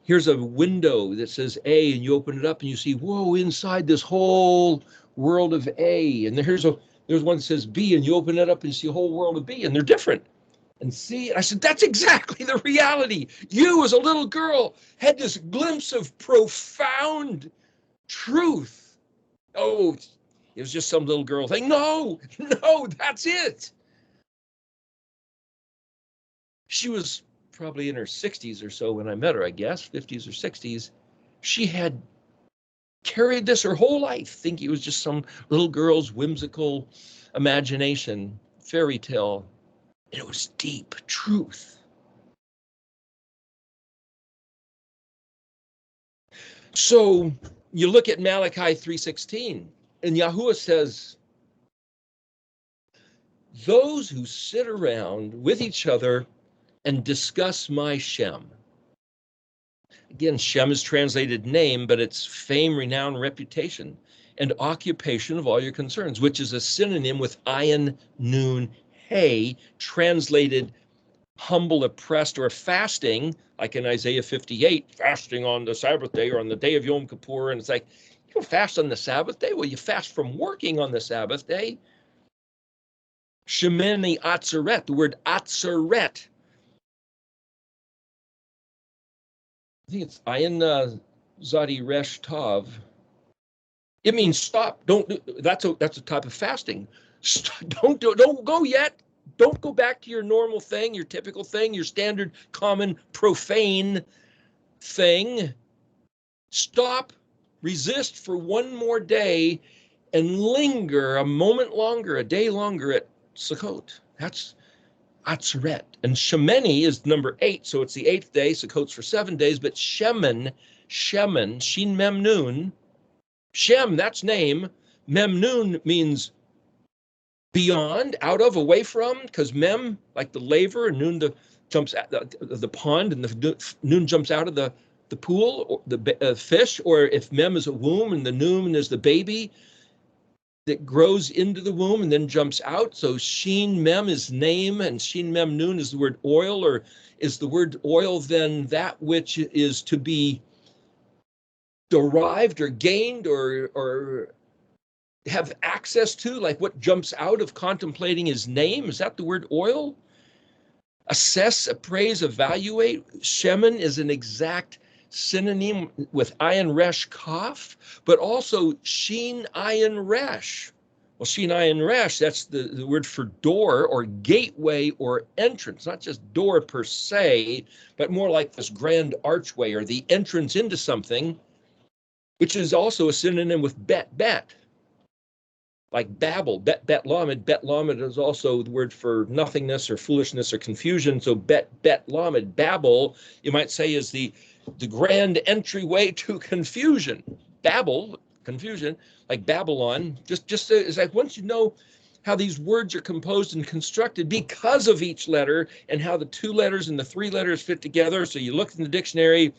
here's a window that says A, and you open it up and you see, whoa, inside this whole world of A. And there's one that says B, and you open it up and you see a whole world of B, and they're different. And see, I said, that's exactly the reality. You, as a little girl, had this glimpse of profound truth. Oh, it was just some little girl thing. No, that's it. She was probably in her 60s or so when I met her, I guess, 50s or 60s. She had carried this her whole life, thinking it was just some little girl's whimsical imagination, fairy tale. And it was deep truth. So you look at Malachi 3:16, and Yahuwah says, those who sit around with each other and discuss my Shem. Again, Shem is translated name, but it's fame, renown, reputation, and occupation of all your concerns, which is a synonym with ayin, noon, hey, translated humble, oppressed, or fasting, like in Isaiah 58, fasting on the Sabbath day or on the day of Yom Kippur. And it's like, you don't fast on the Sabbath day? Well, you fast from working on the Sabbath day. Shemeni atzeret, the word atzeret. I think it's ayin zadi resh tav. It means stop. Don't do. That's a type of fasting. Don't go yet. Don't go back to your normal thing, your typical thing, your standard, common, profane thing. Stop, resist for one more day, and linger a moment longer, a day longer at Sukkot. That's Atzeret. And Shemeni is number 8, so it's the 8th day. Sukkot's for 7 days, but Shemen, Shin Mem Nun, Shem, that's name. Mem Nun means beyond, out of, away from, because Mem, like the laver, and Nun jumps at the pond, and the Nun jumps out of the pool, or the fish, or if Mem is a womb and the Nun is the baby that grows into the womb and then jumps out. So Shin Mem is name, and Shin Mem Nun is the word oil, or is the word oil then that which is to be derived or gained or have access to, like what jumps out of contemplating his name? Is that the word oil? Assess, appraise, evaluate. Shemen is an exact synonym with ayin resh kaf, but also shin ayin resh. Well, shin ayin resh, that's the word for door or gateway or entrance, not just door per se, but more like this grand archway or the entrance into something, which is also a synonym with bet. Like Babel, bet lamed is also the word for nothingness or foolishness or confusion. So bet lamed, Babel, you might say, is the grand entryway to confusion. Babel, confusion, like Babylon, just it's like once you know how these words are composed and constructed because of each letter and how the 2 letters and the 3 letters fit together. So you look in the dictionary,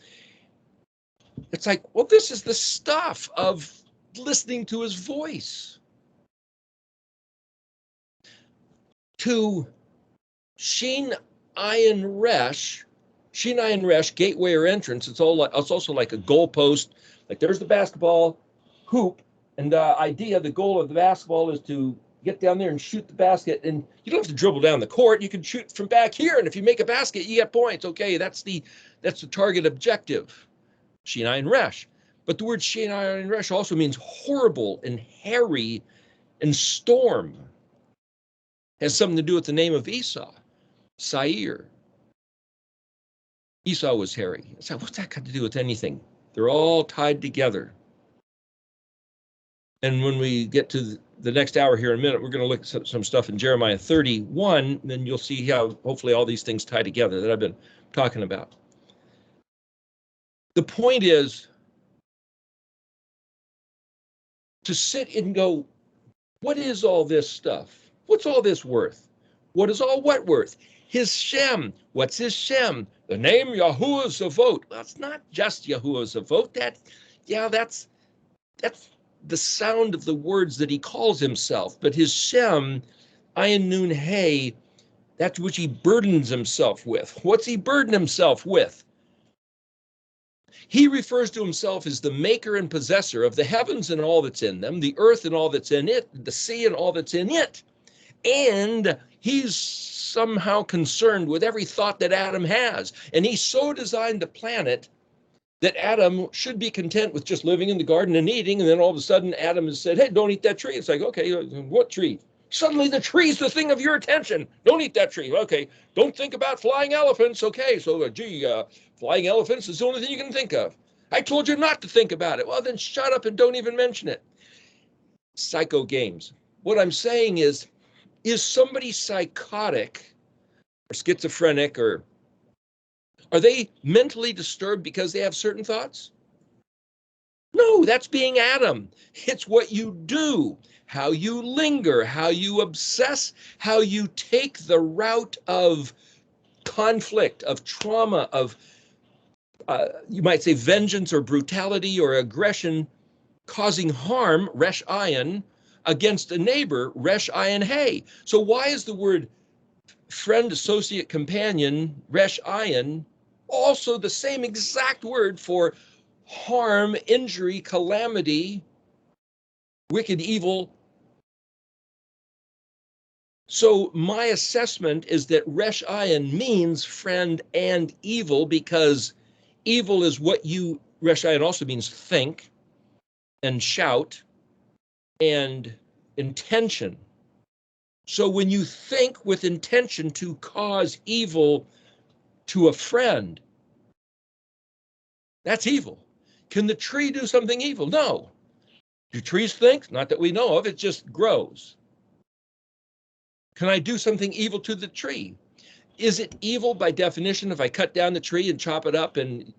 it's like, well, this is the stuff of listening to his voice. To Shin Ayin Resh, gateway or entrance. It's also like a goalpost. Like there's the basketball hoop, and the goal of the basketball is to get down there and shoot the basket. And you don't have to dribble down the court. You can shoot from back here, and if you make a basket, you get points. Okay, that's the target objective. Shin Ayin Resh. But the word Shin Ayin Resh also means horrible and hairy and storm. Has something to do with the name of Esau, Seir. Esau was hairy. So what's that got to do with anything? They're all tied together. And when we get to the next hour here in a minute, we're going to look at some stuff in Jeremiah 31, and you'll see how hopefully all these things tie together that I've been talking about. The point is to sit and go, what is all this stuff? What's all this worth? What is all what worth? His SheM. What's his SheM? The name Yahuwah Zavot. Well, it's not just Yahuwah Zavot. That's the sound of the words that he calls himself. But his SheM, Ayin Nun Hey, that's which he burdens himself with. What's he burden himself with? He refers to himself as the maker and possessor of the heavens and all that's in them, the earth and all that's in it, the sea and all that's in it. And he's somehow concerned with every thought that Adam has. And he so designed the planet that Adam should be content with just living in the garden and eating. And then all of a sudden Adam has said, hey, don't eat that tree. It's like, okay, what tree? Suddenly the tree's the thing of your attention. Don't eat that tree. Okay, don't think about flying elephants. Okay, so flying elephants is the only thing you can think of. I told you not to think about it. Well, then shut up and don't even mention it. Psycho games. What I'm saying is somebody psychotic or schizophrenic, or are they mentally disturbed because they have certain thoughts? No, that's being Adam. It's what you do, how you linger, how you obsess, how you take the route of conflict, of trauma, of, you might say, vengeance or brutality or aggression, causing harm, resh ayin, against a neighbor, resh ayin hey. So why is the word friend, associate, companion, resh ayin, also the same exact word for harm, injury, calamity, wicked, evil? So my assessment is that resh ayin means friend and evil, because evil is what you, resh ayin also means think and shout and intention. So when you think with intention to cause evil to a friend, that's evil. Can the tree do something evil? No. Do trees think? Not that we know of. It just grows. Can I do something evil to the tree? Is it evil by definition if I cut down the tree and chop it up and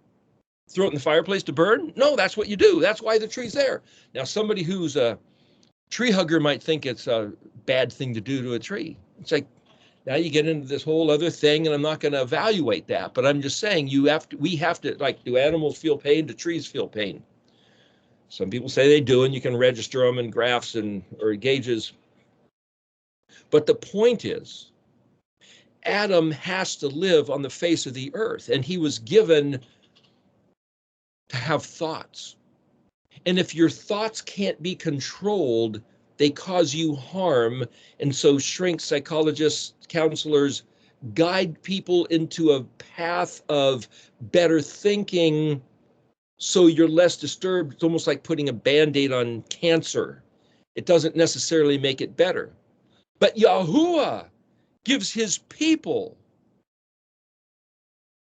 throw it in the fireplace to burn? No, that's what you do. That's why the tree's there. Now, somebody who's a tree hugger might think it's a bad thing to do to a tree. It's like, now you get into this whole other thing, and I'm not going to evaluate that, but I'm just saying we have to, like, do animals feel pain? Do trees feel pain? Some people say they do, and you can register them in graphs or gauges. But the point is, Adam has to live on the face of the earth, and he was given to have thoughts. And if your thoughts can't be controlled, they cause you harm. And so shrinks, psychologists, counselors guide people into a path of better thinking so you're less disturbed. It's almost like putting a Band-Aid on cancer. It doesn't necessarily make it better. But Yahuwah gives his people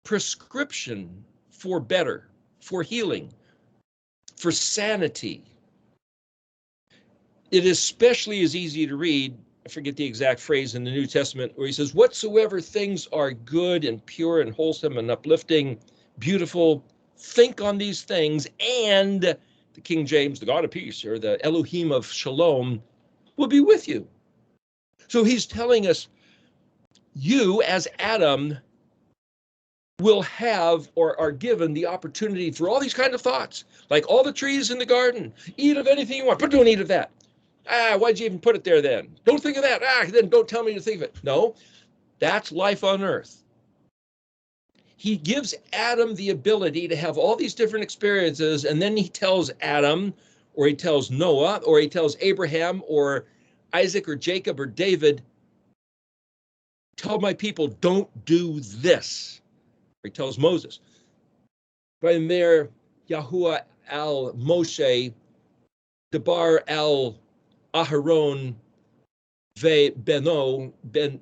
prescription for better, for healing, for sanity. It especially is easy to read, I forget the exact phrase in the New Testament, where he says, whatsoever things are good and pure and wholesome and uplifting, beautiful, think on these things, and the King James, the God of peace, or the Elohim of Shalom, will be with you. So he's telling us, you as Adam will have or are given the opportunity for all these kind of thoughts, like all the trees in the garden. Eat of anything you want, but don't eat of that. Why'd you even put it there then? Don't think of that. Then don't tell me to think of it. No, that's life on earth. He gives Adam the ability to have all these different experiences, and then he tells Adam, or he tells Noah, or he tells Abraham, or Isaac, or Jacob, or David, tell my people, don't do this. Or he tells Moses. By there, Yahuwah al Moshe, Debar al Aharon, ve Beno, Ben.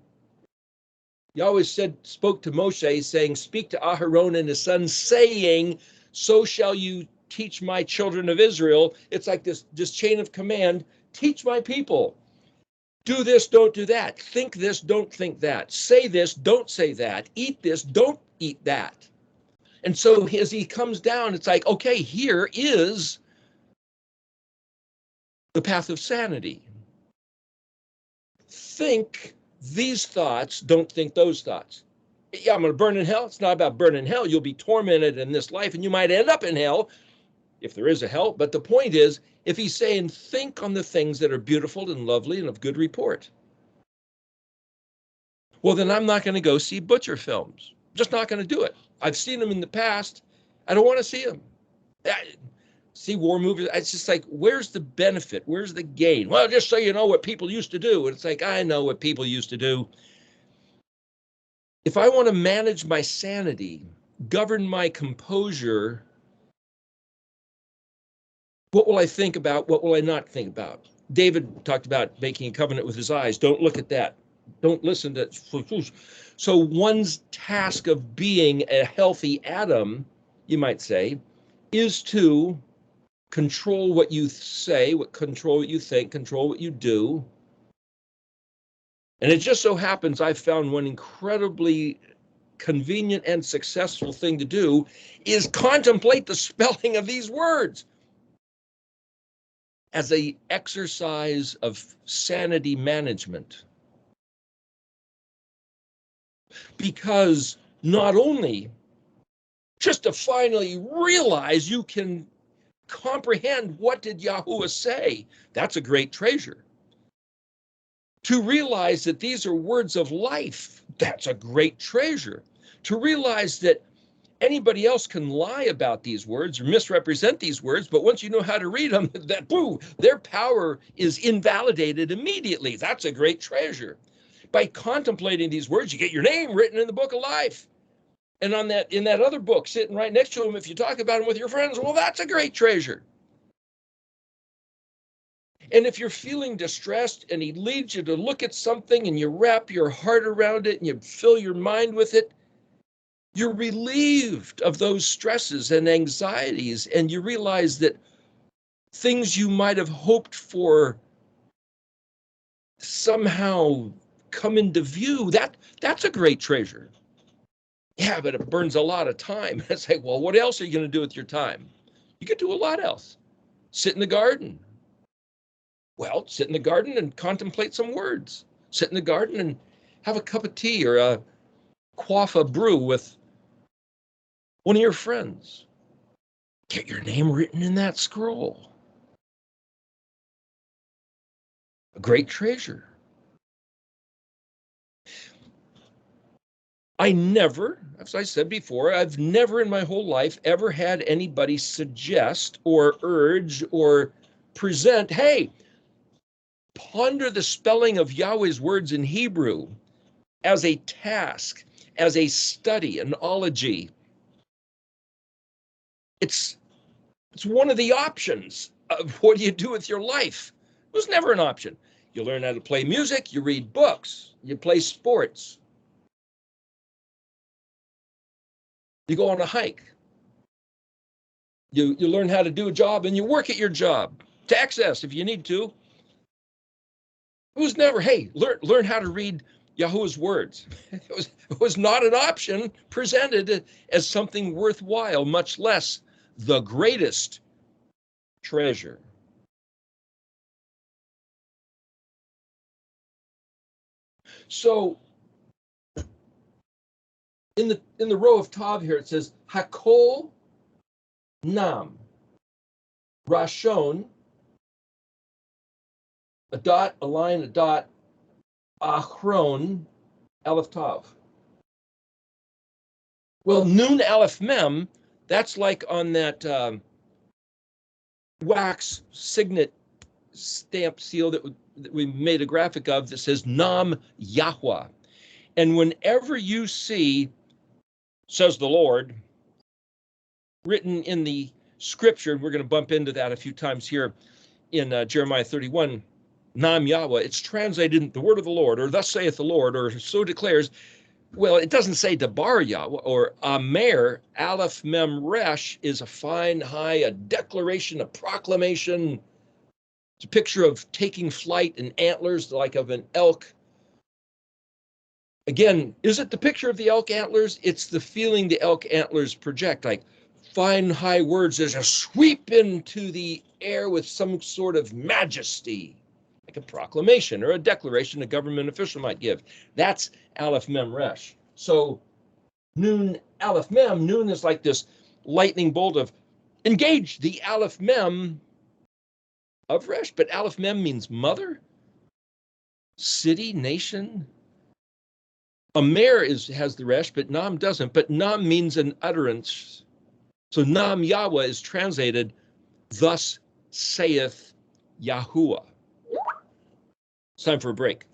Yahweh spoke to Moshe, saying, speak to Aharon and his sons, saying, so shall you teach my children of Israel. It's like this chain of command. Teach my people. Do this, don't do that. Think this, don't think that. Say this, don't say that. Eat this, don't eat that. And so as he comes down, it's like, okay, here is the path of sanity. Think these thoughts, don't think those thoughts. Yeah, I'm going to burn in hell. It's not about burning in hell. You'll be tormented in this life and you might end up in hell if there is a hell. But the point is, if he's saying, think on the things that are beautiful and lovely and of good report. Well, then I'm not going to go see butcher films. Just not going to do it. I've seen them in the past. I don't want to see them. See war movies. It's just like, where's the benefit? Where's the gain? Well, just so you know what people used to do. And it's like, I know what people used to do. If I want to manage my sanity, govern my composure, what will I think about? What will I not think about? David talked about making a covenant with his eyes. Don't look at that. Don't listen to that. So one's task of being a healthy Adam, you might say, is to control what you say, control what you think, control what you do. And it just so happens I've found one incredibly convenient and successful thing to do is contemplate the spelling of these words as an exercise of sanity management. Because not only just to finally realize you can comprehend what did Yahuwah say, that's a great treasure. To realize that these are words of life, that's a great treasure. To realize that anybody else can lie about these words or misrepresent these words, but once you know how to read them, that boom, their power is invalidated immediately. That's a great treasure. By contemplating these words, you get your name written in the book of life. And on that, in that other book sitting right next to them, if you talk about them with your friends, well, that's a great treasure. And if you're feeling distressed and he leads you to look at something and you wrap your heart around it and you fill your mind with it, you're relieved of those stresses and anxieties, and you realize that things you might have hoped for somehow come into view. That's a great treasure. Yeah, but it burns a lot of time. It's like, well, what else are you going to do with your time? You could do a lot else. Sit in the garden. Well, sit in the garden and contemplate some words. Sit in the garden and have a cup of tea or a quaffa brew with one of your friends. Get your name written in that scroll. A great treasure. I never, as I said before, I've never in my whole life ever had anybody suggest or urge or present, hey, ponder the spelling of Yahweh's words in Hebrew as a task, as a study, an ology. It's one of the options of what do you do with your life. It was never an option. You learn how to play music, you read books, you play sports. You go on a hike. You learn how to do a job and you work at your job to excess if you need to. It was never, hey, learn how to read Yahuwah's words. It was not an option presented as something worthwhile, much less the greatest treasure. So in the row of Tav here, it says Hakol Nam Rashon, a dot, a line, a dot, Achron, Aleph Tav. Well, Nun Aleph Mem, that's like on that wax signet stamp seal that we made a graphic of that says Nam Yahweh. And whenever you see, says the Lord, written in the scripture, we're going to bump into that a few times here in Jeremiah 31, Nam Yahweh, it's translated the word of the Lord, or thus saith the Lord, or so declares. Well, it doesn't say Dabar Yahweh or Amer, Aleph Mem Resh is a fine, high, a declaration, a proclamation. It's a picture of taking flight and antlers like of an elk. Again, is it the picture of the elk antlers? It's the feeling the elk antlers project, like fine, high words. There's a sweep into the air with some sort of majesty, like a proclamation or a declaration a government official might give. That's Aleph Mem Resh. So Nun Aleph Mem, Nun is like this lightning bolt of engage the Aleph Mem of Resh, but Aleph Mem means mother, city, nation. Amer has the Resh, but Nam doesn't. But Nam means an utterance. So Nam Yahweh is translated, thus saith Yahuwah. It's time for a break.